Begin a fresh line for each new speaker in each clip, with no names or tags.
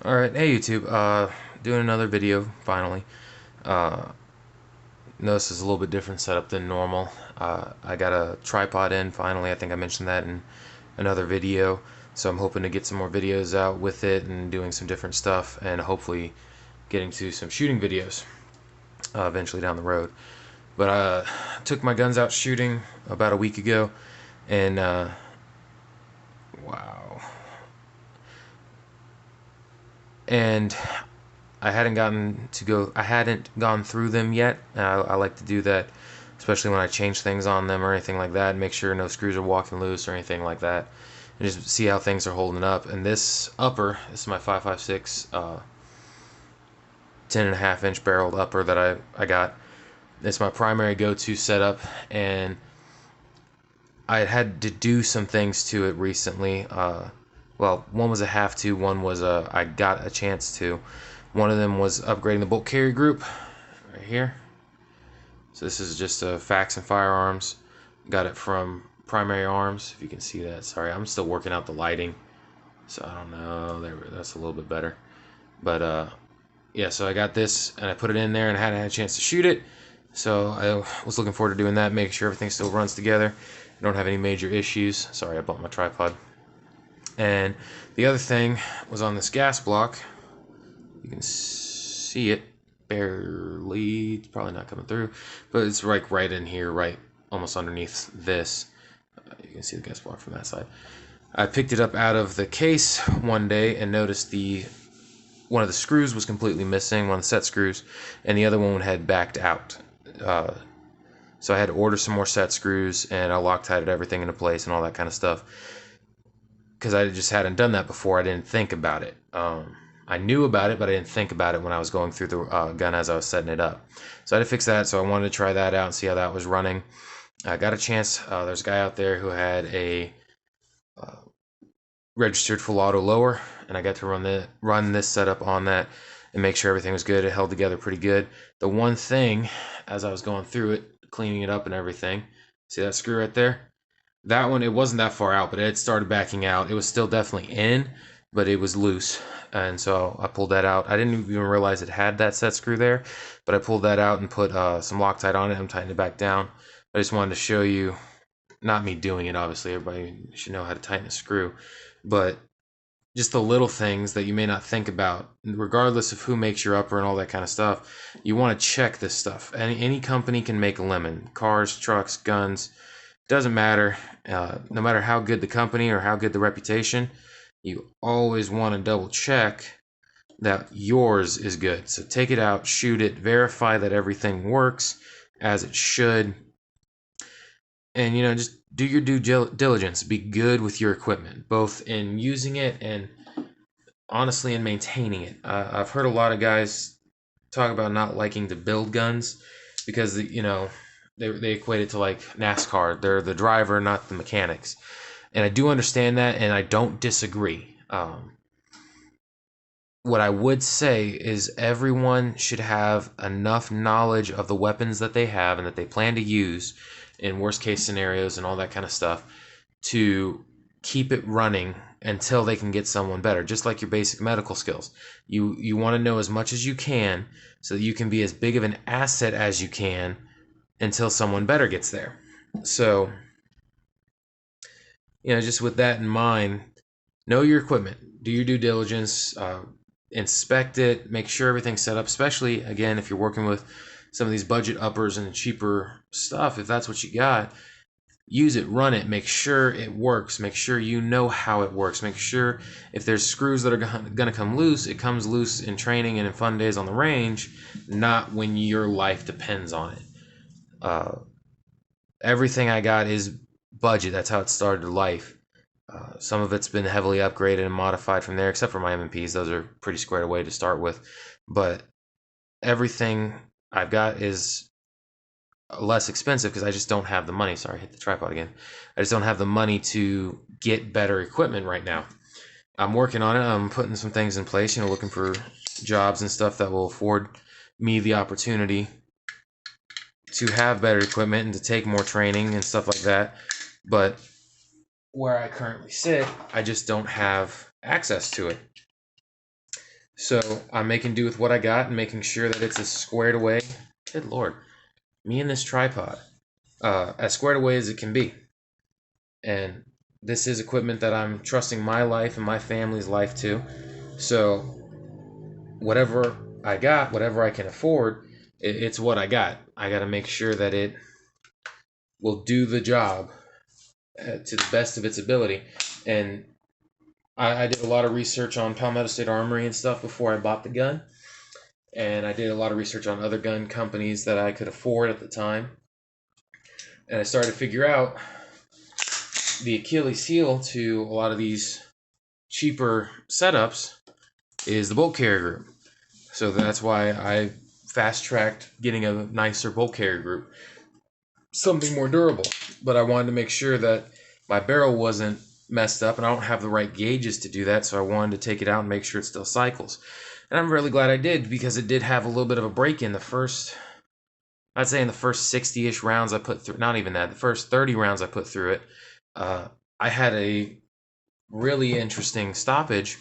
Alright, hey YouTube, doing another video, finally. Uh, Notice this is a little bit different setup than normal. I got a tripod in, finally. I think I mentioned that in another video. So I'm hoping to get some more videos out with it and doing some different stuff, and hopefully getting to some shooting videos eventually down the road. But I took my guns out shooting about a week ago, and wow. And I hadn't gone through them yet. I like to do that, especially when I change things on them or anything like that, make sure no screws are walking loose or anything like that, and just see how things are holding up. And this is my 5.56 10.5-inch barreled upper that I got. It's my primary go-to setup, and I had to do some things to it recently. Well, one was a have to, one was I got a chance to. One of them was upgrading the bolt carry group right here. So this is just a Fax and Firearms. Got it from Primary Arms, if you can see that. Sorry, I'm still working out the lighting, so I don't know. That's a little bit better. But yeah, so I got this and I put it in there and I hadn't had a chance to shoot it. So I was looking forward to doing that, making sure everything still runs together. I don't have any major issues. Sorry, I bumped my tripod. And the other thing was on this gas block. You can see it barely. It's probably not coming through, but it's like right in here, right almost underneath this. You can see the gas block from that side. I picked it up out of the case one day and noticed one of the screws was completely missing, one of the set screws, and the other one had backed out. So I had to order some more set screws, and I Loctited everything into place and all that kind of stuff. Because I just hadn't done that before, I didn't think about it. I knew about it, but I didn't think about it when I was going through the gun as I was setting it up. So I had to fix that, so I wanted to try that out and see how that was running. I got a chance. There's a guy out there who had a registered full auto lower, and I got to run this setup on that and make sure everything was good. It held together pretty good. The one thing, as I was going through it, cleaning it up and everything, see that screw right there? That one, it wasn't that far out, but it started backing out. It was still definitely in, but it was loose. And so I pulled that out. I didn't even realize it had that set screw there, but I pulled that out and put some Loctite on it and tightened it back down. I just wanted to show you, not me doing it, obviously. Everybody should know how to tighten a screw. But just the little things that you may not think about, regardless of who makes your upper and all that kind of stuff. You want to check this stuff. Any company can make a lemon. Cars, trucks, guns, doesn't matter. No matter how good the company or how good the reputation, you always want to double check that yours is good. So take it out, shoot it, verify that everything works as it should, and just do your due diligence. Be good with your equipment, both in using it and honestly in maintaining it. I've heard a lot of guys talk about not liking to build guns because they equate it to like NASCAR. They're the driver, not the mechanics. And I do understand that, and I don't disagree. What I would say is everyone should have enough knowledge of the weapons that they have and that they plan to use in worst case scenarios and all that kind of stuff to keep it running until they can get someone better. Just like your basic medical skills. You want to know as much as you can so that you can be as big of an asset as you can until someone better gets there. So, just with that in mind, know your equipment. Do your due diligence. Inspect it, make sure everything's set up, especially, again, if you're working with some of these budget uppers and cheaper stuff. If that's what you got, use it, run it, make sure it works, make sure you know how it works, make sure if there's screws that are going to come loose, it comes loose in training and in fun days on the range, not when your life depends on it. Everything I got is budget. That's how it started life. Some of it's been heavily upgraded and modified from there, except for my M&Ps. Those are pretty squared away to start with. But everything I've got is less expensive because I just don't have the money. Sorry, I hit the tripod again. I just don't have the money to get better equipment right now. I'm working on it. I'm putting some things in place, looking for jobs and stuff that will afford me the opportunity to have better equipment and to take more training and stuff like that. But where I currently sit, I just don't have access to it. So I'm making do with what I got and making sure that it's as squared away. Good Lord, me and this tripod, as squared away as it can be. And this is equipment that I'm trusting my life and my family's life to. So whatever I got, whatever I can afford, it's what I got. I got to make sure that it will do the job to the best of its ability. And I did a lot of research on Palmetto State Armory and stuff before I bought the gun. And I did a lot of research on other gun companies that I could afford at the time. And I started to figure out the Achilles heel to a lot of these cheaper setups is the bolt carrier group. So that's why I fast tracked getting a nicer bolt carrier group, something more durable. But I wanted to make sure that my barrel wasn't messed up, and I don't have the right gauges to do that, so I wanted to take it out and make sure it still cycles. And I'm really glad I did, because it did have a little bit of a break in the first, I'd say in the first 60-ish rounds I put through, not even that, the first 30 rounds I put through it, I had a really interesting stoppage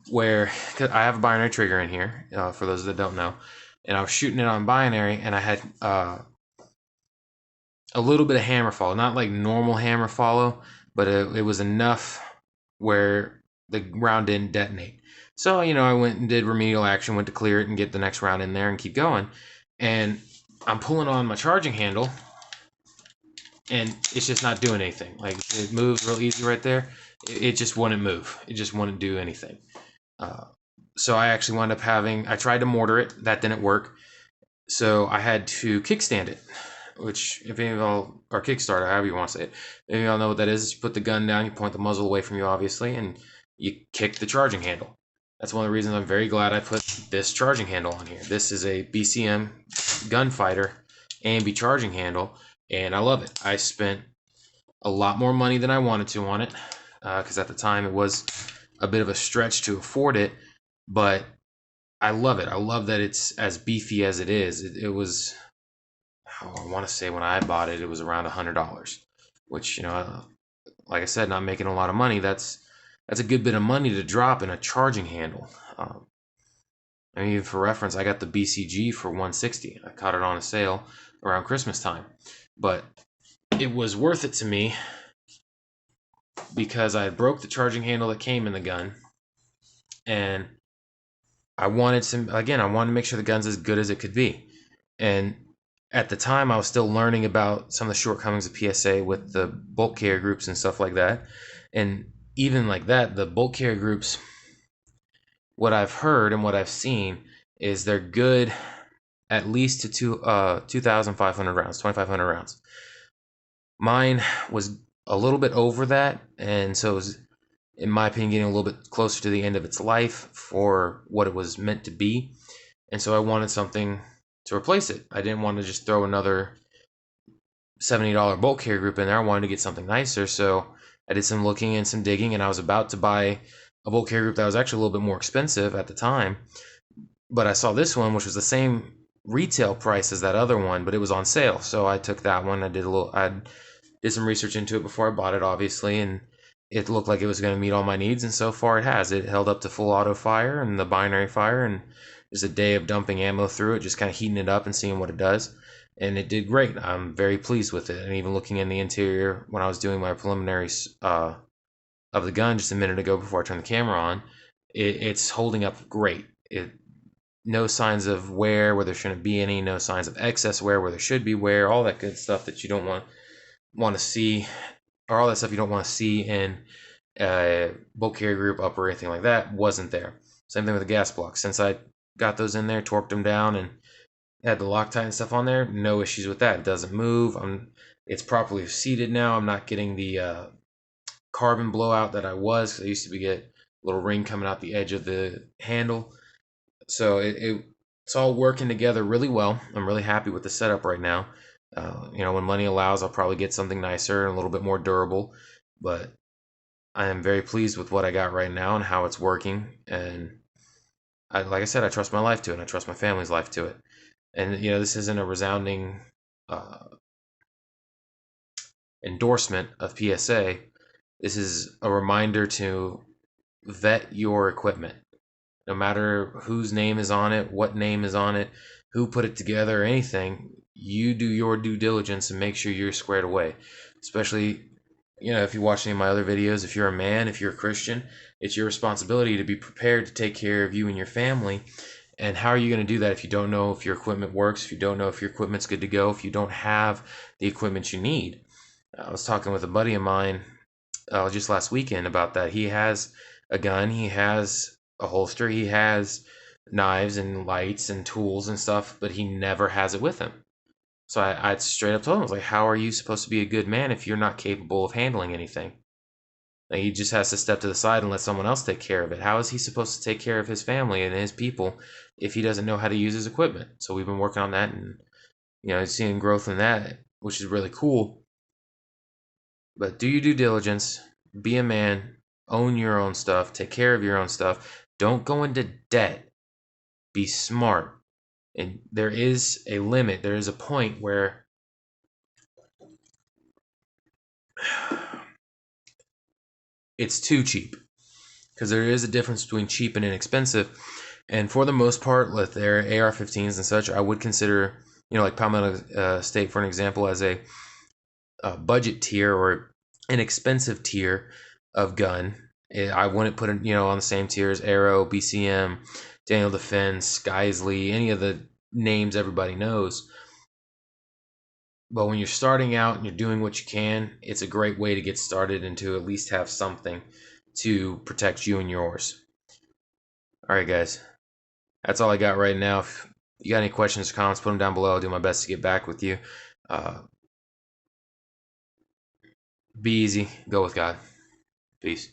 where, cause I have a binary trigger in here, for those that don't know, and I was shooting it on binary, and I had a little bit of hammer follow, not like normal hammer follow, but it was enough where the round didn't detonate. So, I went and did remedial action, went to clear it and get the next round in there and keep going. And I'm pulling on my charging handle, and it's just not doing anything. Like, it moves real easy right there. It just wouldn't move. It just wouldn't do anything. So I actually wound up I tried to mortar it. That didn't work. So I had to kickstand it, which, if any of y'all, or Kickstarter, however you want to say it, if y'all know what that is, you put the gun down, you point the muzzle away from you, obviously, and you kick the charging handle. That's one of the reasons I'm very glad I put this charging handle on here. This is a BCM Gunfighter A&B charging handle, and I love it. I spent a lot more money than I wanted to on it, because at the time it was a bit of a stretch to afford it, but I love it. I love that it's as beefy as it is. It was, I want to say when I bought it, it was around $100, which, like I said, not making a lot of money. That's a good bit of money to drop in a charging handle. I mean, for reference, I got the BCG for $160. I caught it on a sale around Christmas time, but it was worth it to me because I broke the charging handle that came in the gun, and I wanted to make sure the gun's as good as it could be. And at the time, I was still learning about some of the shortcomings of PSA with the bolt carrier groups and stuff like that. And even like that, the bolt carrier groups, what I've heard and what I've seen is they're good at least to 2,500 rounds, 2,500 rounds. Mine was a little bit over that, and so it was, in my opinion, getting a little bit closer to the end of its life for what it was meant to be. And so I wanted something to replace it. I didn't want to just throw another $70 bolt carrier group in there. I wanted to get something nicer, so I did some looking and some digging, and I was about to buy a bolt carrier group that was actually a little bit more expensive at the time. But I saw this one, which was the same retail price as that other one, but it was on sale. So I took that one. I did some research into it before I bought it, obviously, and it looked like it was going to meet all my needs, and so far it has. It held up to full auto fire and the binary fire, and just a day of dumping ammo through it, just kind of heating it up and seeing what it does. And it did great. I'm very pleased with it. And even looking in the interior when I was doing my preliminaries of the gun just a minute ago before I turned the camera on, it's holding up great. No signs of wear where there shouldn't be any, no signs of excess wear where there should be wear, all that good stuff that you don't want to see, or all that stuff you don't want to see in a bolt carrier group up or anything like that wasn't there. Same thing with the gas blocks. Since I got those in there, torqued them down, and had the Loctite and stuff on there, no issues with that. It doesn't move. It's properly seated now. I'm not getting the carbon blowout that I was. I used to get a little ring coming out the edge of the handle. So it's all working together really well. I'm really happy with the setup right now. When money allows, I'll probably get something nicer and a little bit more durable. But I am very pleased with what I got right now and how it's working. And like I said, I trust my life to it, and I trust my family's life to it. And this isn't a resounding endorsement of PSA. This is a reminder to vet your equipment. No matter whose name is on it, what name is on it, who put it together, or anything, you do your due diligence and make sure you're squared away. Especially, if you watch any of my other videos, if you're a man, if you're a Christian, it's your responsibility to be prepared to take care of you and your family. And how are you going to do that if you don't know if your equipment works, if you don't know if your equipment's good to go, if you don't have the equipment you need? I was talking with a buddy of mine just last weekend about that. He has a gun, he has a holster, he has knives and lights and tools and stuff, but he never has it with him. So I straight up told him, I was like, how are you supposed to be a good man if you're not capable of handling anything? Like, he just has to step to the side and let someone else take care of it. How is he supposed to take care of his family and his people if he doesn't know how to use his equipment? So we've been working on that, and seeing growth in that, which is really cool. But do your due diligence, be a man, own your own stuff, take care of your own stuff. Don't go into debt. Be smart. And there is a limit, there is a point where it's too cheap. Because there is a difference between cheap and inexpensive. And for the most part, with their AR-15s and such, I would consider, like Palmetto State, for an example, as a budget tier or an expensive tier of gun. I wouldn't put it, on the same tier as Arrow, BCM, Daniel Defense, Geisley, any of the names everybody knows. But when you're starting out and you're doing what you can, it's a great way to get started and to at least have something to protect you and yours. All right, guys. That's all I got right now. If you got any questions or comments, put them down below. I'll do my best to get back with you. Be easy. Go with God. Peace.